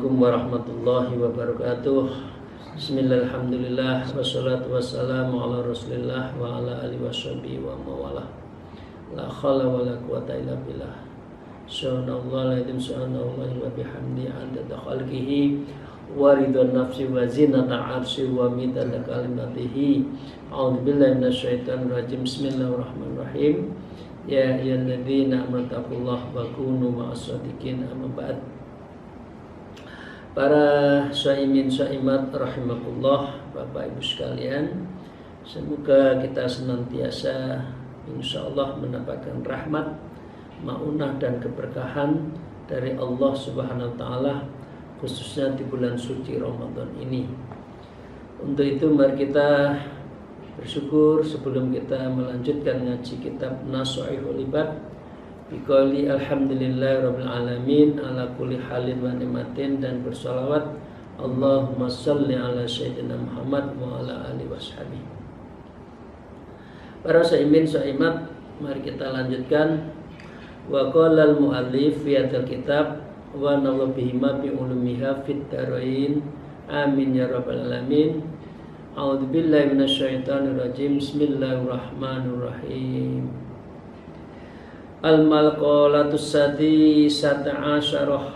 Assalamualaikum warahmatullahi wabarakatuh. Bismillahirrahmanirrahim. Wassalatu wassalamu ala Rasulillah wa ala alihi washabihi wa mawalah. La haula wala quwata illa billah. Subhanallah wa bihamdi adada khalqihi wa ridwan nafsi wa zinata arsy wa midada kalimatihi. A'udzu billahi minasyaitonir rajim. Bismillahirrahmanirrahim. Ya ayyuhalladzina amanu taqullaha wa kunu ma'as shadiqin. Amma ba'd. Para syaimin syaimat rahimakumullah, Bapak Ibu sekalian, semoga kita senantiasa insyaallah mendapatkan rahmat, maunah dan keberkahan dari Allah Subhanahu wa taala, khususnya di bulan suci Ramadan ini. Untuk itu mari kita bersyukur sebelum kita melanjutkan ngaji kitab Nasha'ihul Ibad biqauli alhamdulillahirabbil alamin ala kulli halin wa ni'matin, dan bersolawat Allahumma shalli ala sayyidina Muhammad wa ala alihi washabihi. Para saimin saimat, mari kita lanjutkan. Wa qala al muallif fi hadzal kitab wa nawwa bihima bi ulumiha fit darain amin ya rabbal alamin. A'udzu billahi minasyaitonir rajim. Bismillahirrahmanirrahim. Al-Malqalatus Sadisata Asyarah,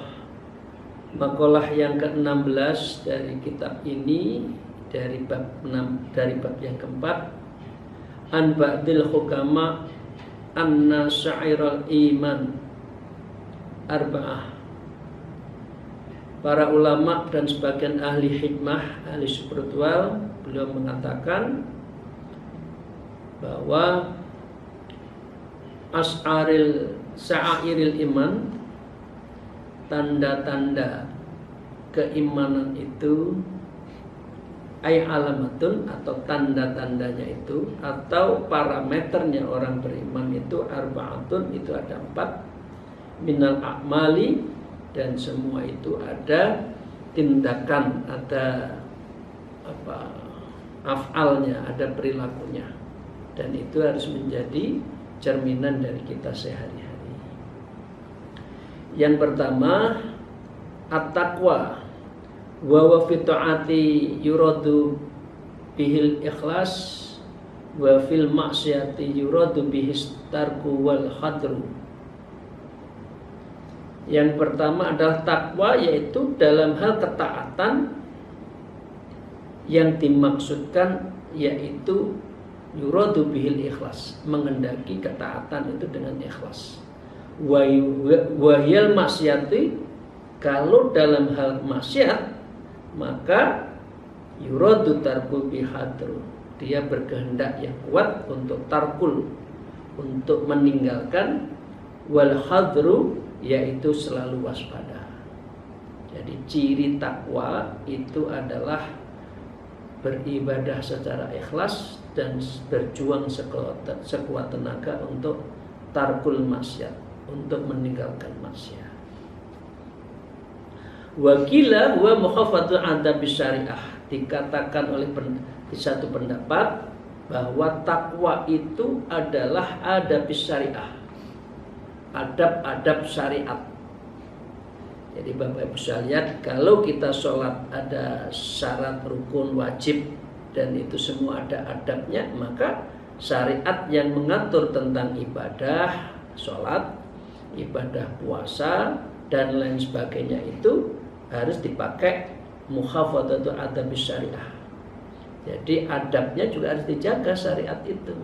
makalah yang ke-16 dari kitab ini, dari bab yang keempat. An ba'dil hukama anna sya'iral iman arba'ah. Para ulama dan sebagian ahli hikmah, ahli spiritual, beliau mengatakan bahwa sa'airil iman, tanda-tanda keimanan itu, ay alamatun, atau tanda-tandanya itu, atau parameternya orang beriman itu, arba'atun, itu ada 4, minal a'mali, dan semua itu ada tindakan, ada af'alnya, ada perilakunya, dan itu harus menjadi cerminan dari kita sehari-hari. Yang pertama, at-taqwa wa wa fi ta'ati yuradu bihil ikhlas wa fil ma'siyati yuradu bihis tarku wal hadru. Yang pertama adalah takwa, yaitu dalam hal ketaatan yang dimaksudkan yaitu yuradu bihil ikhlas, mengendaki ketaatan itu dengan ikhlas. Wahyal maksiati, kalau dalam hal maksiat maka yuradu tarkul bihadru, dia berkehendak yang kuat untuk tarkul, untuk meninggalkan, wal hadru, yaitu selalu waspada. Jadi ciri takwa itu adalah beribadah secara ikhlas dan berjuang sekuat tenaga untuk tarkul maksiat, untuk meninggalkan maksiat. Wakila wa mukhafatu adab syariah, dikatakan oleh di satu pendapat bahwa takwa itu adalah adab syariah, adab-adab syariat. Jadi Bapak Ibu bisa lihat, kalau kita sholat ada syarat, rukun, wajib, dan itu semua ada adabnya, maka syariat yang mengatur tentang ibadah sholat, ibadah puasa, dan lain sebagainya itu harus dipakai mukhafadatu adab syariah. Jadi adabnya juga harus dijaga syariat itu.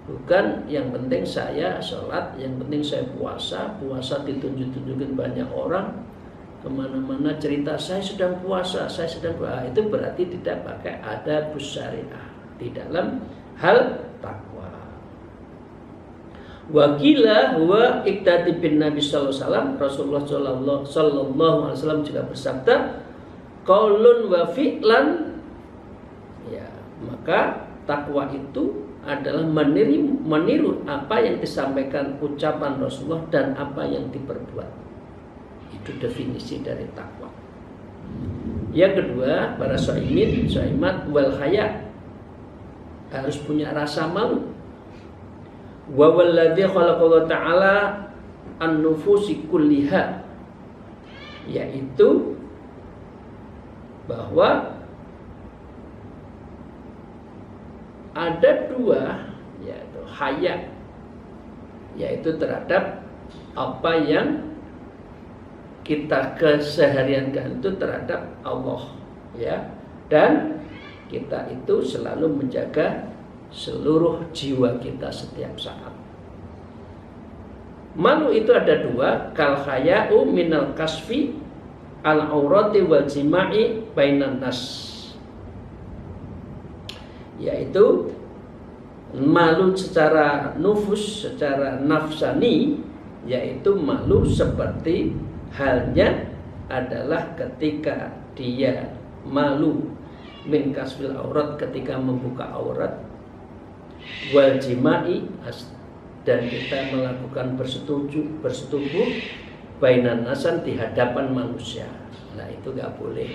Bukan yang penting saya sholat, yang penting saya puasa ditunjuk-tunjukin banyak orang, kemana-mana cerita saya sedang puasa, itu berarti tidak pakai adab syariah di dalam hal takwa. Wakila huwa iktadi bin Nabi sallallahu alaihi wasallam, Rasulullah sallallahu alaihi wasallam juga bersabda, qaulun wa fi'lan, ya, maka takwa itu adalah meniru apa yang disampaikan ucapan Rasulullah dan apa yang diperbuat. Itu definisi dari takwa. Yang kedua, para syaimat wal haya, harus punya rasa malu. Wa walladzi khalaqallahu ta'ala an-nufusi kulliha, yaitu bahwa ada dua, yaitu haya, yaitu terhadap apa yang kita kesehariankan itu terhadap Allah, ya, dan kita itu selalu menjaga seluruh jiwa kita setiap saat. Malu itu ada dua, kal haya'u minal kasfi al aurati wal jima'i bainan nas, yaitu malu secara nufus, secara nafsani, yaitu malu seperti halnya adalah ketika dia malu min kasfil aurat, ketika membuka aurat, wal jima'i, dan kita melakukan bersetubuh bainan nasan, di hadapan manusia. Nah, itu gak boleh.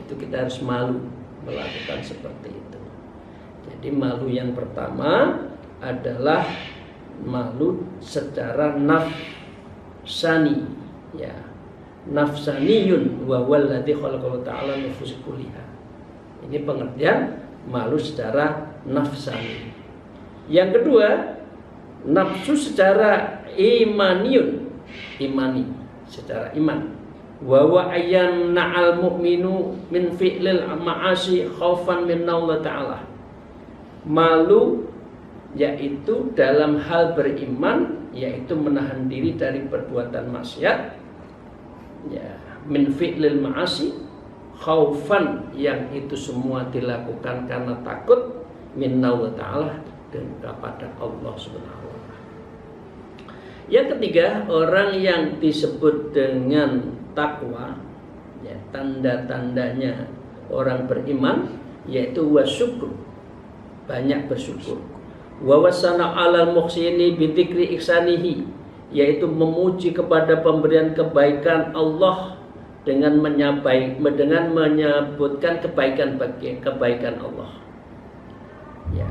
Itu kita harus malu melakukan seperti itu. Jadi malu yang pertama adalah malu secara nafsani, ya, nafsaniyun wa walladzi khalaqallahu ta'ala nufus kulliha. Ini pengertian malu secara nafsani. Yang kedua, nafsu secara imaniyun, imani, secara iman. Wa wa ayyam na'al mu'minu min fi'lil ma'asi khaufan min Allah ta'ala. Malu yaitu dalam hal beriman, yaitu menahan diri dari perbuatan maksiat, ya, min fi'lil ma'asi, khaufan, yang itu semua dilakukan karena takut, min Allah ta'ala, dan kepada Allah subhanahu wa ta'ala. Yang ketiga, orang yang disebut dengan takwa, ya, tanda-tandanya orang beriman, yaitu wasyukur, banyak bersyukur, wa wasana alal muhsini bidzikri ihsanihi, yaitu memuji kepada pemberian kebaikan Allah dengan menyebutkan kebaikan Allah, ya.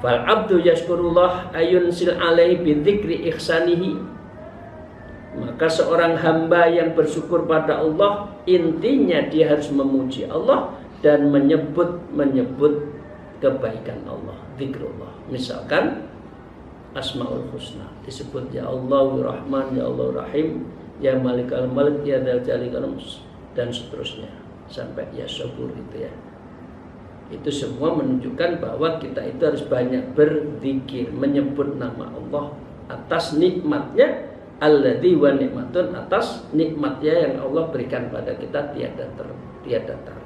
Fal abdu yashkurullah ayunsil alaihi bidzikri ihsanihi, maka seorang hamba yang bersyukur pada Allah, intinya dia harus memuji Allah dan menyebut kebaikan Allah, zikrullah. Misalkan Asmaul Husna disebut ya Allah Rahman, ya Allah Rahim, ya Malik al-Malik, ya Dzal Jalali dan seterusnya sampai ya Sabur, itu ya. Itu semua menunjukkan bahwa kita itu harus banyak berzikir, menyebut nama Allah atas nikmatnya, alladzi wa nikmatun, atas nikmatnya yang Allah berikan pada kita tiada tara.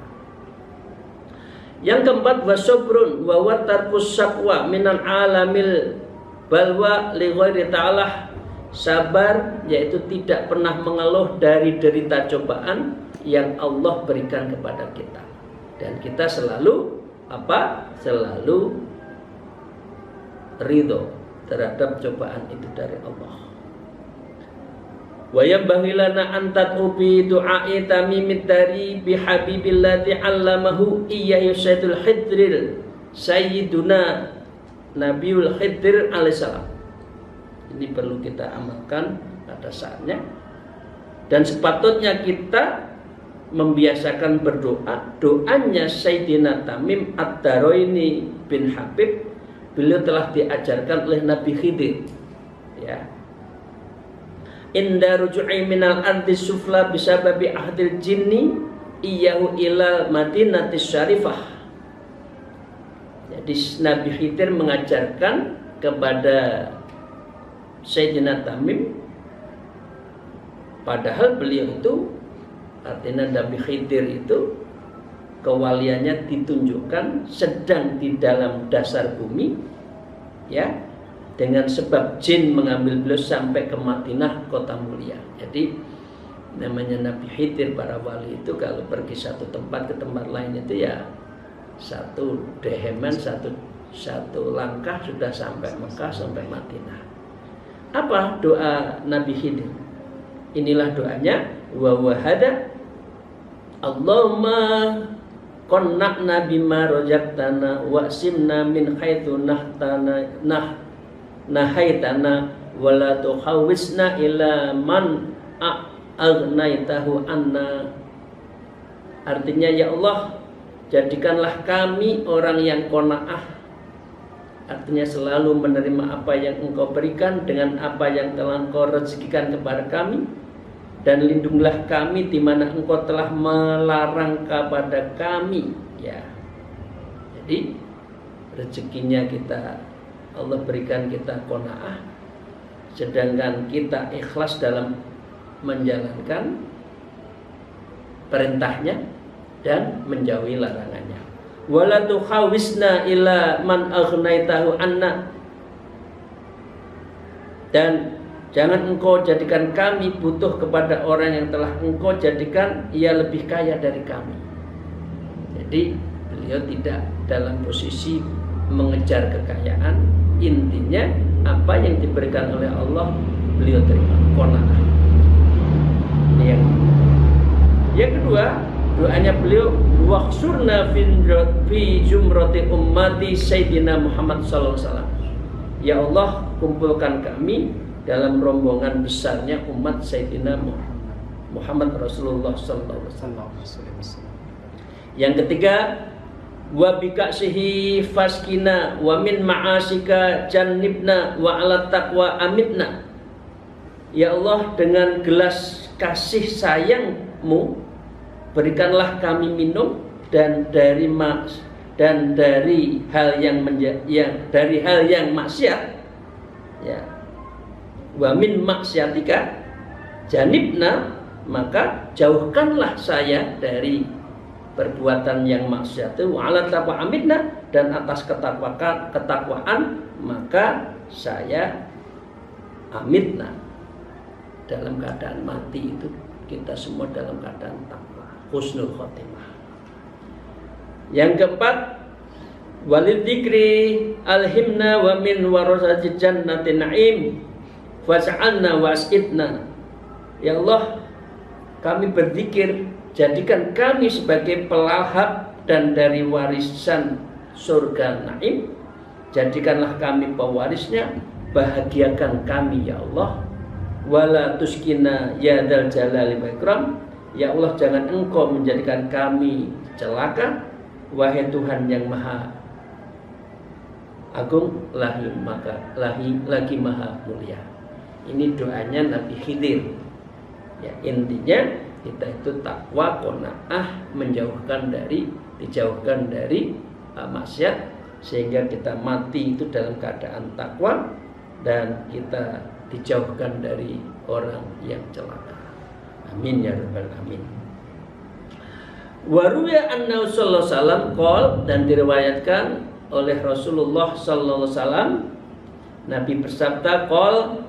Yang keempat, wasobrun wa tarkus syaqwa minal alamil balwa li ghairi ta'ala, sabar yaitu tidak pernah mengeluh dari derita cobaan yang Allah berikan kepada kita, dan kita selalu selalu ridho terhadap cobaan itu dari Allah. Wa yambaghi lana an tatubi du'a'i tamimid dari bihabibilladzi 'allamahu iyyahu sayyidul khidril sayyiduna Nabiul Khidir alaihissalam. Ini perlu kita amalkan pada saatnya, dan sepatutnya kita membiasakan berdoa. Doanya Sayyidina Tamim Ad-Daraini bin Habib, beliau telah diajarkan oleh Nabi Khidir, ya. Inda ruju'i minal ardi sufla bisababi ahdil jinni iyyahu ilal madinatis syarifah. Jadi Nabi Khidir mengajarkan kepada Sayyidina Tamim, padahal beliau itu, artinya Nabi Khidir itu kewaliannya ditunjukkan sedang di dalam dasar bumi, ya, dengan sebab jin mengambil beliau sampai ke Madinah, kota mulia. Jadi namanya Nabi Khidir, para wali itu kalau pergi satu tempat ke tempat lain itu ya satu deheman, satu langkah sudah sampai Mekah, sampai Madinah. Apa doa Nabi Khidir? Inilah doanya, wa wahada Allahumma qanna'na bima rajaqtana wa'simna min haitsu nahaitana wa la tuhawwisna ila man aghnaitahu anna. Artinya, ya Allah, jadikanlah kami orang yang qanaah. Artinya selalu menerima apa yang Engkau berikan dengan apa yang telah Engkau rezekikan kepada kami, dan lindungilah kami di mana Engkau telah melarang kepada kami. Ya. Jadi rezekinya kita Allah berikan kita qanaah, sedangkan kita ikhlas dalam menjalankan perintahnya dan menjauhi larangannya. Wala tukhawisna ila man aghnaitahu anna. Dan jangan Engkau jadikan kami butuh kepada orang yang telah Engkau jadikan ia lebih kaya dari kami. Jadi beliau tidak dalam posisi mengejar kekayaan. Intinya apa yang diberikan oleh Allah beliau terima, qanaah. Ini yang kedua, doanya beliau, wahsurna fi jumrati ummati sayyidina Muhammad sallallahu alaihi wasallam. Ya Allah, kumpulkan kami dalam rombongan besarnya umat Sayyidina Muhammad Rasulullah sallallahu alaihi wasallam. Yang ketiga, wa bikasihi faskina wa min ma'asika jannibna wa ala taqwa amitna. Ya Allah, dengan gelas kasih sayangmu berikanlah kami minum, dan dari hal yang maksiat, ya, wa min maksiatika janibna, maka jauhkanlah saya dari perbuatan yang maksiat itu, wa ala taqwa amitna, dan atas ketakwaan maka saya amitna, dalam keadaan mati itu kita semua dalam keadaan takwa, husnul khotimah. Yang keempat, walid dzikri alhimna wa min warasati jannati na'im fas'alna was'idna. Ya Allah, kami berzikir, jadikan kami sebagai pelahap dan dari warisan surga naim. Jadikanlah kami pewarisnya, bahagiakan kami ya Allah. Wala tuskina ya dzal jalali wal ikram. Ya Allah, jangan Engkau menjadikan kami celaka, wahai Tuhan yang maha agung, lagi maha mulia. Ini doanya Nabi Khidir. Ya, intinya kita itu takwa, qanaah, dijauhkan dari maksiat, sehingga kita mati itu dalam keadaan takwa, dan kita dijauhkan dari orang yang celaka. Amin ya rabbal alamin. Wa ruwiya annahu sallallahu alaihi wasallam qol, dan diriwayatkan oleh Rasulullah sallallahu alaihi wasallam, Nabi bersabda, qol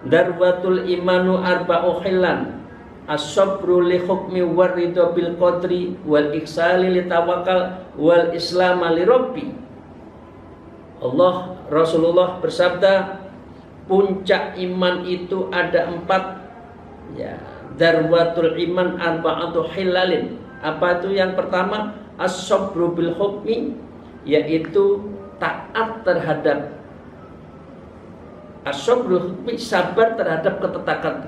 darwatul imanu arba'u khillan, as-sabru li hukmi war ridha bil qadri wal iksali li tawakkal wal islama li rabbi. Rasulullah bersabda, puncak iman itu ada 4, ya. Darwatul iman arba'atu hilalin. Apa itu? Yang pertama, as-sabru bil hukmi, yaitu taat terhadap as-sabru, sabar terhadap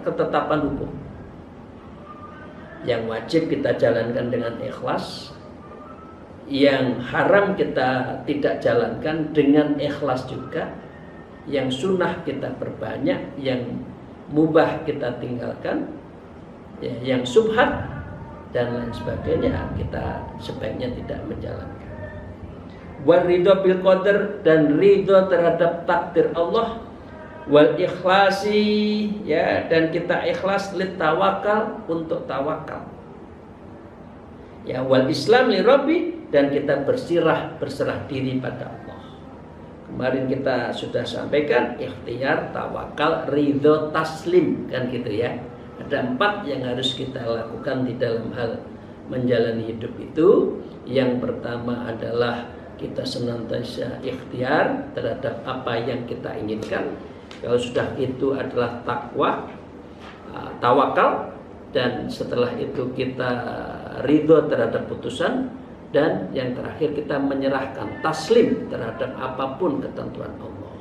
ketetapan hukum. Yang wajib kita jalankan dengan ikhlas, yang haram kita tidak jalankan dengan ikhlas juga, yang sunnah kita perbanyak, yang mubah kita tinggalkan, ya, yang subhat dan lain sebagainya kita sebaiknya tidak menjalankan. Wal ridho bil qadar, dan ridho terhadap takdir Allah. Wal ikhlasi, ya, dan kita ikhlas lit tawakal, untuk tawakal. Ya, wal islam li rabbi, dan kita berserah diri pada Allah. Kemarin kita sudah sampaikan ikhtiar, tawakal, ridho, taslim, kan gitu ya. Ada 4 yang harus kita lakukan di dalam hal menjalani hidup itu. Yang pertama adalah kita senantiasa ikhtiar terhadap apa yang kita inginkan. Kalau sudah itu adalah takwa, tawakal, dan setelah itu kita ridho terhadap putusan, dan yang terakhir kita menyerahkan, taslim terhadap apapun ketentuan Allah.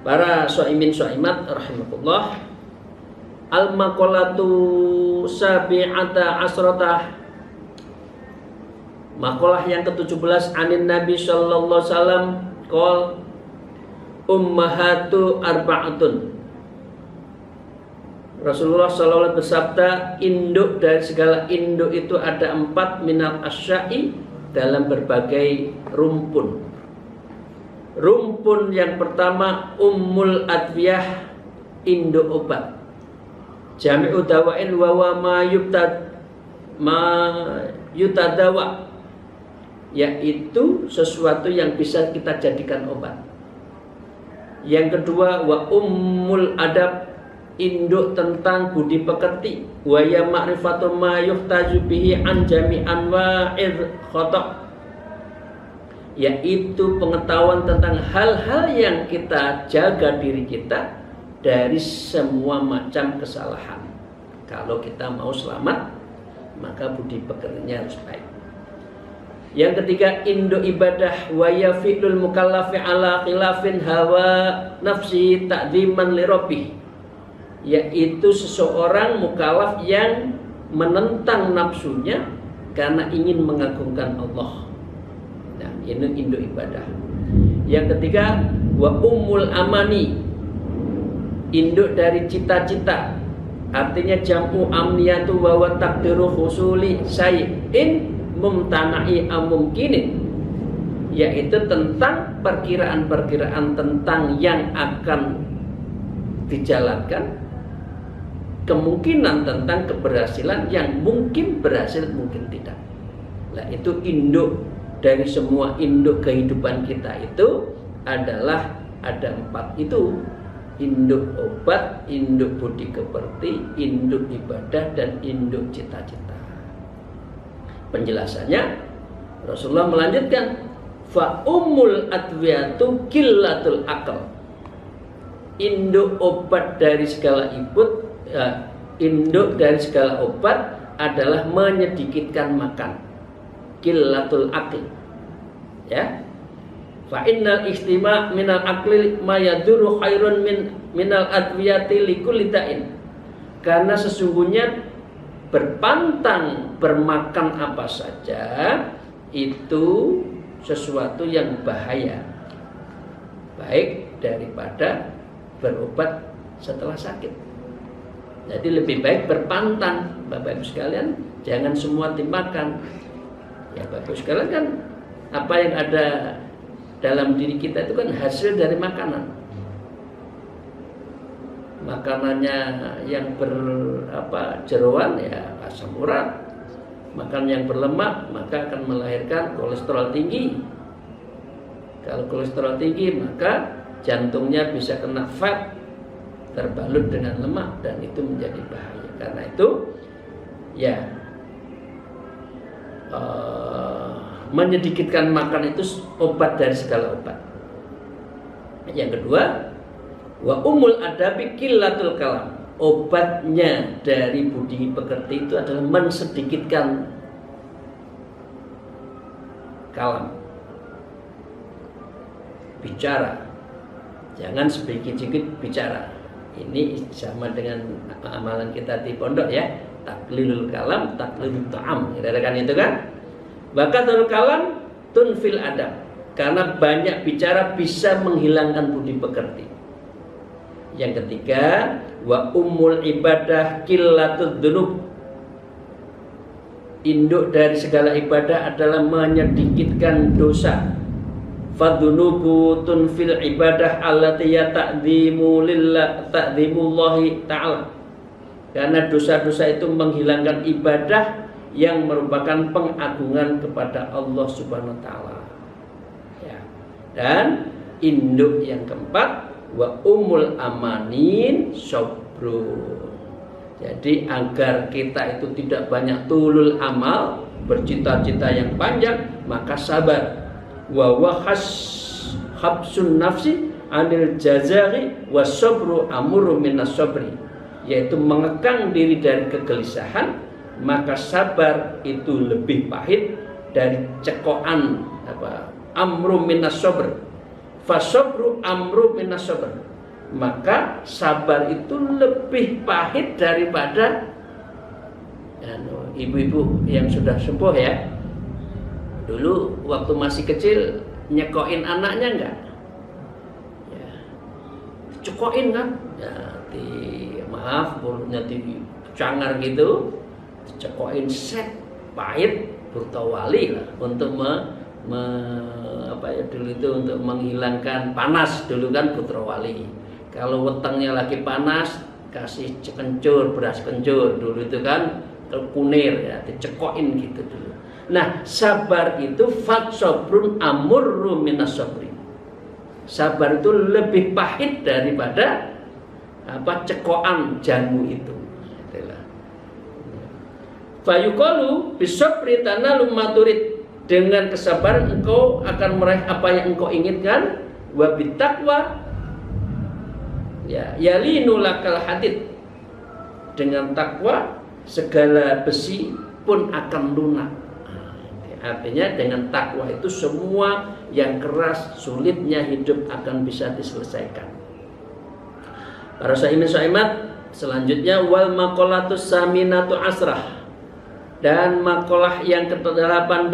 Para shaimin shaimat rahimakumullah, Al-maqalatu sabi'ata asrotah. Makalah yang ke-17 anin Nabi sallallahu alaihi wasallam qol ummahatu arba'atun. Rasulullah sallallahu alaihi bersabda, induk dari segala induk itu ada 4 minal asya'i, dalam berbagai rumpun. Rumpun yang pertama ummul adwiyah, induk obat. Jami'u dawain wa ma yutadawa, yaitu sesuatu yang bisa kita jadikan obat. Yang kedua wa ummul adab, induk tentang budi pekerti. Wa ya ma'rifatu ma yuhtaju bihi an jami'an wa'id khata', yaitu pengetahuan tentang hal-hal yang kita jaga diri kita dari semua macam kesalahan. Kalau kita mau selamat, maka budi pekertinya harus baik. Yang ketiga induk ibadah wa ya fi'lul mukallafi ala khilafin hawa nafsi ta'dziman li rabbih, yaitu seseorang mukallaf yang menentang nafsunya karena ingin mengagungkan Allah. Nah, ini induk ibadah. Yang ketiga wa ummul amani, induk dari cita-cita. Artinya jam'u amniyatu wa taqdiru husuli syai'in mumtana'i amumkinin, yaitu tentang perkiraan-perkiraan tentang yang akan dijalankan, kemungkinan tentang keberhasilan yang mungkin berhasil mungkin tidak. Nah, itu induk dari semua induk kehidupan kita itu adalah ada 4 itu: induk obat, induk budi keperti, induk ibadah, dan induk cita-cita. Penjelasannya Rasulullah melanjutkan fa ummul adwiyatu qillatul aql, induk obat dari segala induk dari segala obat adalah menyedikitkan makan, qillatul aql, ya. Fa innal istima' minal aqli ma yadurru khairun minal adwiyati likulli da'in, karena sesungguhnya berpantang bermakan apa saja itu sesuatu yang bahaya, baik daripada berobat setelah sakit. Jadi lebih baik berpantang, Bapak Ibu sekalian, jangan semua dimakan. Ya Bapak Ibu sekalian, kan apa yang ada dalam diri kita itu kan hasil dari makanan. Makanannya yang jeroan ya asam urat. Makan yang berlemak maka akan melahirkan kolesterol tinggi. Kalau kolesterol tinggi maka jantungnya bisa kena fat, terbalut dengan lemak, dan itu menjadi bahaya. Karena itu ya menyedikitkan makan itu obat dari segala obat. Yang kedua wa umul adabi qillatul kalam, obatnya dari budi pekerti itu adalah mensedikitkan kalam, bicara, jangan sedikit-sedikit bicara. Ini sama dengan amalan kita di pondok ya, taklilul kalam, taklilul ta'am, kira-kira itu kan. Bakatul kalam tunfil adab, karena banyak bicara bisa menghilangkan budi pekerti. Yang ketiga wa ummul ibadah qillatud dzunub, induk dari segala ibadah adalah menyedikitkan dosa. Fadzunubu tunfil ibadah allati ta'dzimullahi ta'ala, karena dosa-dosa itu menghilangkan ibadah yang merupakan pengagungan kepada Allah Subhanahu wa taala. Ya. Dan induk yang keempat wa umul amanin sabrun. Jadi agar kita itu tidak banyak tulul amal, bercita-cita yang panjang, maka sabar. Wa habsun nafsi anil jazari wasabru amuru minas sabri, yaitu mengekang diri dari kegelisahan, maka sabar itu lebih pahit dari cekokan amru minas sabr. Fasabru amru minas sabr, maka sabar itu lebih pahit daripada ibu-ibu yang sudah sepuh ya. Dulu waktu masih kecil nyekoin anaknya enggak? Ya, cekoin kan? Ya, maaf, mulutnya dicangar gitu, cekoin set, pahit, burtawali lah untuk dulu itu untuk menghilangkan panas dulu kan putrawali. Kalau wetengnya lagi panas kasih kencur, beras kencur dulu itu kan kunir ya, dicekokin gitu dulu. Nah, sabar itu fatsobrun amurru minas sabri. Sabar itu lebih pahit daripada cekokan jamu itu. Fayuqalu bisabri tanalu maturid. Dengan kesabaran engkau akan meraih apa yang engkau inginkan. Wa bittaqwa ya yalinu lakal hadid. Dengan takwa segala besi pun akan lunak. Artinya dengan takwa itu semua yang keras, sulitnya hidup akan bisa diselesaikan. Para sa'imin-sa'imat, selanjutnya wal maqalatus saminatu asrah. Dan makalah yang ke-18,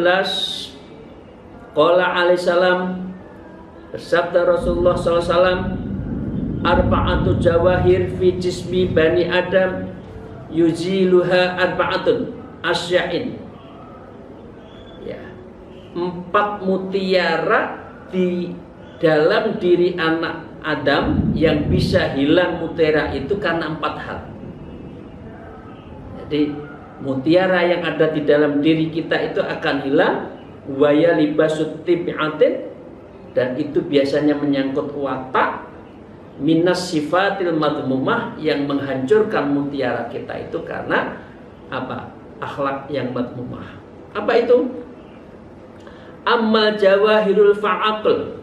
qala alaihi salam, bersabda Rasulullah sallallahu alaihi wasallam, arba'atu jawahir fi jismi bani adam yuziluha arba'atun asya'in. Ya, 4 mutiara di dalam diri anak Adam yang bisa hilang mutiara itu karena 4 hal. Jadi mutiara yang ada di dalam diri kita itu akan hilang. Waya libasut tibi'atin, dan itu biasanya menyangkut watak. Minas sifatil madmumah, yang menghancurkan mutiara kita itu karena apa? Akhlak yang madmumah. Apa itu? Ammal jawahirul fa'aql,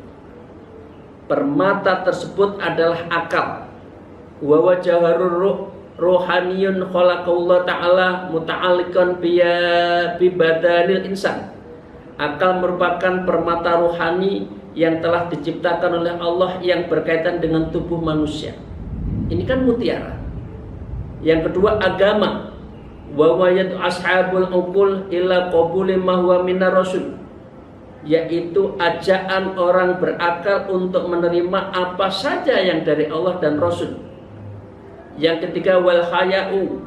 permata tersebut adalah akal. Wa wajharur rohaniyun khalaqallahu ta'ala muta'alliqan bi badanil insan. Akal merupakan permata rohani yang telah diciptakan oleh Allah yang berkaitan dengan tubuh manusia. Ini kan mutiara. Yang kedua agama. Wa wayad ashabul uqul ila qabuli ma huwa minar rasul, yaitu ajaan orang berakal untuk menerima apa saja yang dari Allah dan Rasul. Yang ketiga wal haya'u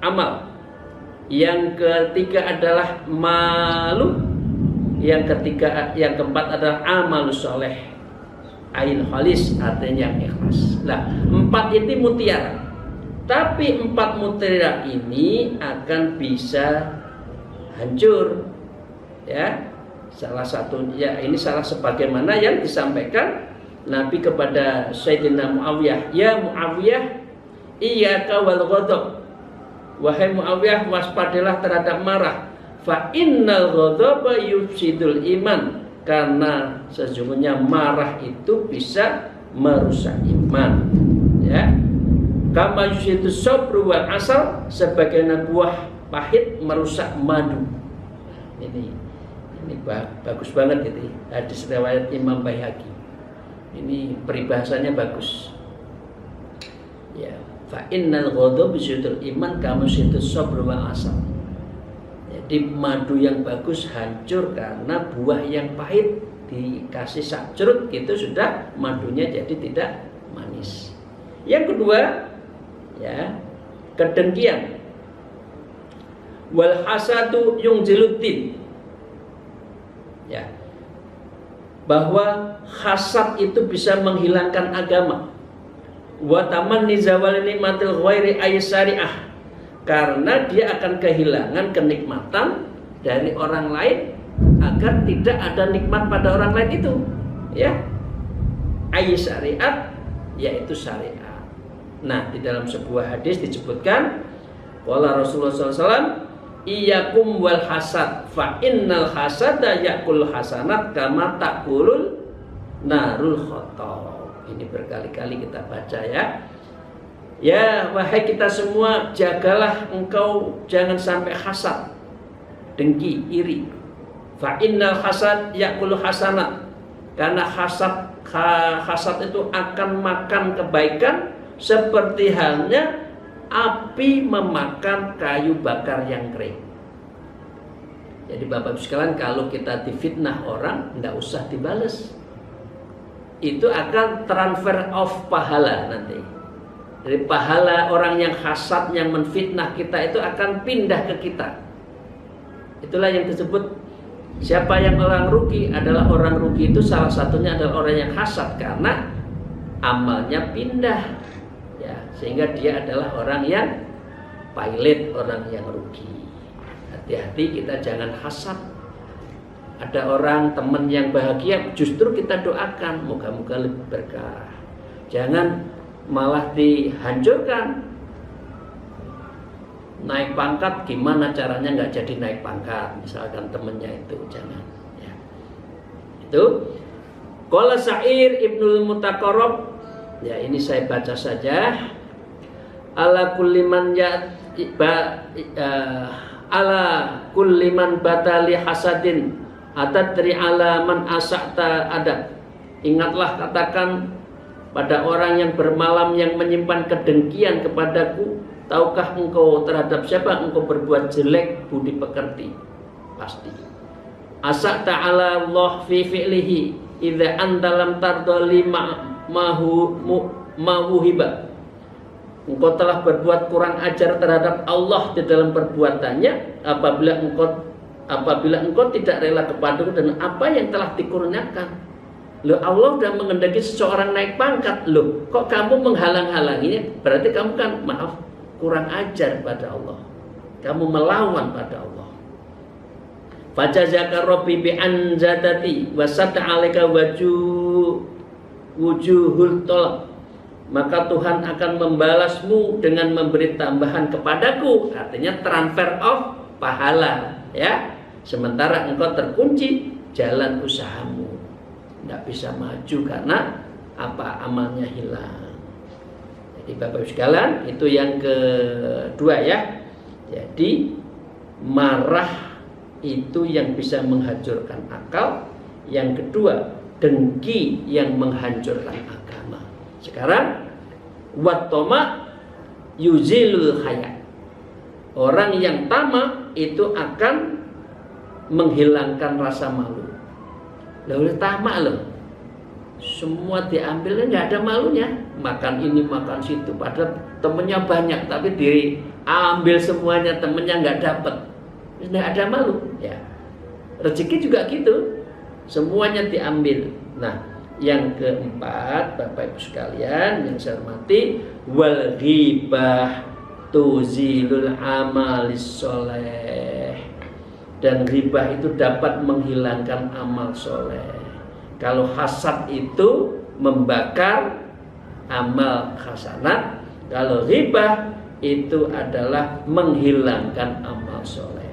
amal. Yang ketiga adalah malu. Yang keempat adalah amalus soleh, ain khalis, artinya yang ikhlas. Nah, 4 ini mutiara. Tapi 4 mutiara ini akan bisa hancur, ya. Salah satu ya, ini salah sebagaimana yang disampaikan Nabi kepada Sayyidina Muawiyah, ya Muawiyah, iyyaka wal ghadab, wahai Muawiyah, waspadalah terhadap marah. Fa innal ghadaba yufsidul iman, karena sesungguhnya marah itu bisa merusak iman, ya. Kama yusidu sabru wal asal, sebagaimana buah pahit merusak madu. Ini bagus banget itu hadis riwayat Imam Baihaqi. Ini peribahasanya bagus. Ya, fa innal ghadab yusidul iman kama yusidu sabru wal asal. Jadi madu yang bagus hancur karena buah yang pahit dikasih sacrut gitu, sudah madunya jadi tidak manis. Yang kedua, ya, kedengkian. Wal hasadu yungziluddin. Ya, bahwa hasad itu bisa menghilangkan agama. Wa tamanni zawal nikmatil ghairi ayyasari'ah, karena dia akan kehilangan kenikmatan dari orang lain agar tidak ada nikmat pada orang lain itu, ya. Ayyasari'at, yaitu syariat. Nah, di dalam sebuah hadis disebutkan, qala Rasulullah SAW, iyyakum wal hasad fa innal hasada ya'kul hasanat kama ta'kulul narul khotob. Ini berkali-kali kita baca, ya. Ya, wahai kita semua, jagalah engkau jangan sampai hasad, dengki, iri. Fa innal hasad ya'kul hasanat, Karena hasad itu akan makan kebaikan seperti halnya api memakan kayu bakar yang kering. Jadi Bapak Ibu sekalian, kalau kita difitnah orang, nggak usah dibales. Itu akan transfer of pahala nanti. Jadi pahala orang yang hasad, yang menfitnah kita itu akan pindah ke kita. Itulah yang disebut siapa yang orang rugi adalah orang rugi itu salah satunya adalah orang yang hasad karena amalnya pindah. Ya, sehingga dia adalah orang yang pailit, orang yang rugi. Hati-hati kita jangan hasad. Ada orang teman yang bahagia, justru kita doakan moga-moga lebih berkah. Jangan malah dihancurkan. Naik pangkat gimana caranya nggak jadi naik pangkat, misalkan temennya itu, jangan. Ya. Itu qala Sa'ir Ibnul Mutaqarrab. Ya, ini saya baca saja. Ala kulli man ala kulli man batali hasadin atadri ala man asa'ta adab. Ingatlah, katakan pada orang yang bermalam yang menyimpan kedengkian kepadaku, tahukah engkau terhadap siapa engkau berbuat jelek budi pekerti? Pasti. Asa'ta ala Allah fi fi'lihi idza anta lam tardali mahuhiba. Engkau telah berbuat kurang ajar terhadap Allah di dalam perbuatannya apabila engkau tidak rela kepadaku dan apa yang telah dikurniakan. Loh, Allah sudah mengendaki seseorang naik pangkat. Loh, kok kamu menghalang-halanginya? Berarti kamu kan kurang ajar pada Allah. Kamu melawan pada Allah. Fajazaka rabbi bi anzatati wa sad'a 'alaika wujuhul talab. Maka Tuhan akan membalasmu dengan memberi tambahan kepadaku, artinya transfer of pahala, ya. Sementara engkau terkunci jalan usahamu, tidak bisa maju karena apa, amalnya hilang. Jadi Bapak Ibu sekalian, itu yang kedua ya. Jadi marah itu yang bisa menghancurkan akal. Yang kedua, dengki yang menghancurkan agama. Sekarang wattama yuzilul haya. Orang yang tamak itu akan menghilangkan rasa malu. Lalu tamak loh, semua diambil, nggak ada malunya. Makan ini makan situ, padahal temennya banyak, tapi diambil semuanya, temennya nggak dapat, nggak ada malu. Ya, rezeki juga gitu, semuanya diambil. Nah, yang keempat, Bapak Ibu sekalian yang saya hormati, wal ghibah tuzilul amalis soleh. Dan ghibah itu dapat menghilangkan amal soleh. Kalau hasad itu membakar amal hasanat, kalau ghibah itu adalah menghilangkan amal soleh.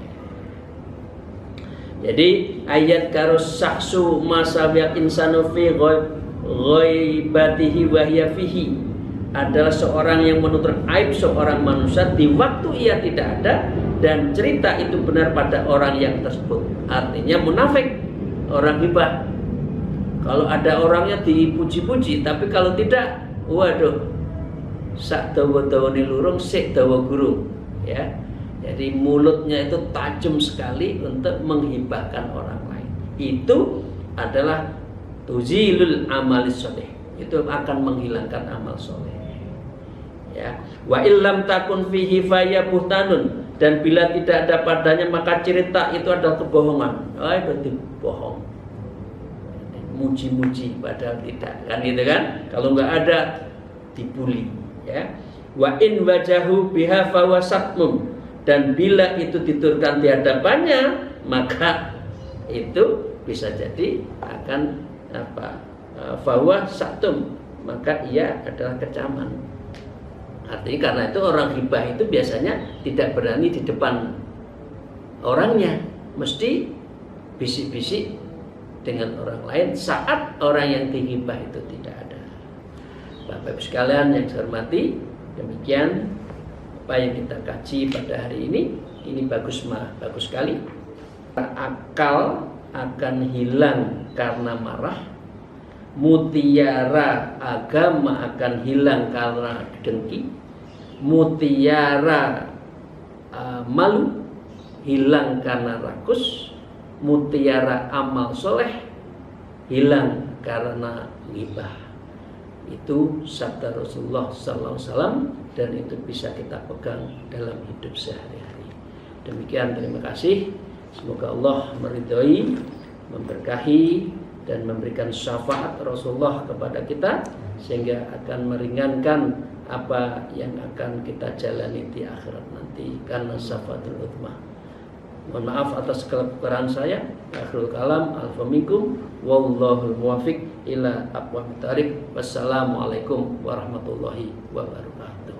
Jadi ayat karus saksu masawiyat insanu fi ghaibatihi wa hiya fihi adalah seorang yang menutur aib seorang manusia di waktu ia tidak ada, dan cerita itu benar pada orang yang tersebut. Artinya munafik, orang ghibah. Kalau ada orangnya dipuji-puji, tapi kalau tidak, waduh, sak dawa-dawane lurung sik dawa gurung, ya. Jadi mulutnya itu tajam sekali untuk menghibahkan orang lain. Itu adalah tuzilul amalis soleh. Itu akan menghilangkan amal soleh. Ya. Wa illam takun fihi faya buhtanun. Dan bila tidak ada padanya maka cerita itu adalah kebohongan. Berarti bohong. Muji-muji padahal tidak. Kan gitu kan? Kalau nggak ada dibully. Ya. Wa in wajahu biha fawasatmum. Dan bila itu diturunkan di hadapannya, maka itu bisa jadi akan fawa satum, maka ia adalah kecaman. Artinya karena itu orang ghibah itu biasanya tidak berani di depan orangnya, mesti bisik-bisik dengan orang lain saat orang yang dighibah itu tidak ada. Bapak Ibu sekalian yang saya hormati, demikian apa yang kita kaji pada hari ini bagus sekali. Akal akan hilang karena marah, Mutiara agama akan hilang karena dengki. Mutiara malu hilang karena rakus. Mutiara amal soleh hilang karena ghibah. Itu sabda Rasulullah SAW, dan itu bisa kita pegang dalam hidup sehari-hari. Demikian, terima kasih. Semoga Allah meridhoi, memberkahi, dan memberikan syafaat Rasulullah kepada kita, sehingga akan meringankan apa yang akan kita jalani di akhirat nanti karena syafaatul utsmah. Mohon maaf atas kekurangan saya. Akhirul kalam, alfa minkum, wallahul muwaffiq ila aqwamit thariq. Wassalamualaikum warahmatullahi wabarakatuh.